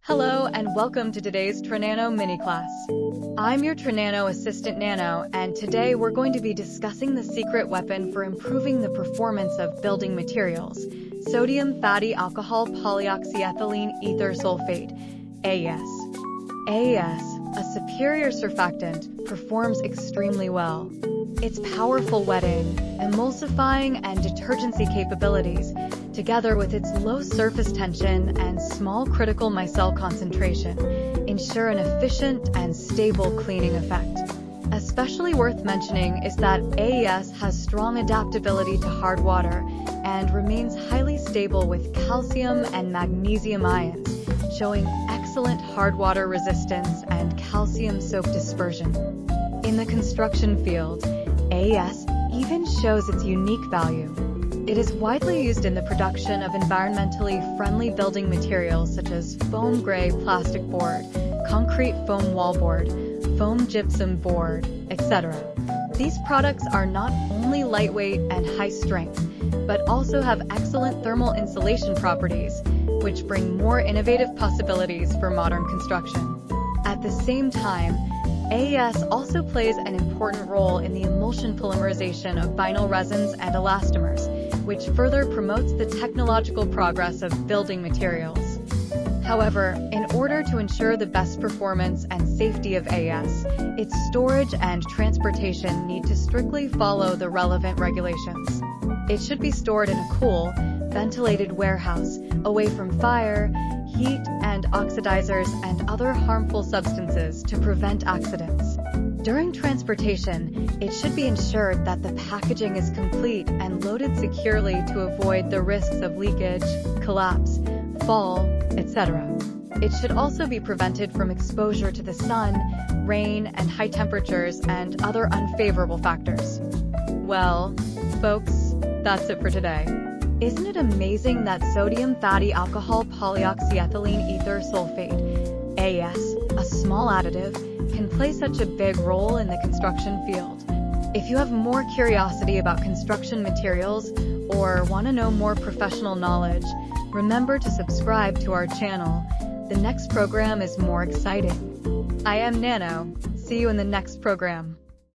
Hello and welcome to today's Trinano mini class. I'm your Trinano assistant Nano, and today we're going to be discussing the secret weapon for improving the performance of building materials, sodium fatty alcohol polyoxyethylene ether sulfate, AES. AES, a superior surfactant, performs extremely well. Its powerful wetting, emulsifying, and detergency capabilities, together with its low surface tension and small critical micelle concentration, ensure an efficient and stable cleaning effect. Especially worth mentioning is that AES has strong adaptability to hard water and remains highly stable with calcium and magnesium ions, showing excellent hard water resistance and calcium soap dispersion. In the construction field, AES even shows its unique value. It is widely used in the production of environmentally friendly building materials such as foam gray plastic board, concrete foam wallboard, foam gypsum board, etc. These products are not only lightweight and high strength, but also have excellent thermal insulation properties, which bring more innovative possibilities for modern construction. At the same time, AES also plays an important role in the emulsion polymerization of vinyl resins and elastomers, which further promotes the technological progress of building materials. However, in order to ensure the best performance and safety of AES, its storage and transportation need to strictly follow the relevant regulations. It should be stored in a cool, ventilated warehouse, away from fire, heat, and oxidizers and other harmful substances to prevent accidents. During transportation, it should be ensured that the packaging is complete and loaded securely to avoid the risks of leakage, collapse, fall, etc. It should also be prevented from exposure to the sun, rain, and high temperatures and other unfavorable factors. Well, folks, that's it for today. Isn't it amazing that sodium fatty alcohol polyoxyethylene ether sulfate, AES, a small additive, can play such a big role in the construction field? If you have more curiosity about construction materials or want to know more professional knowledge, remember to subscribe to our channel. The next program is more exciting. I am Nano. See you in the next program.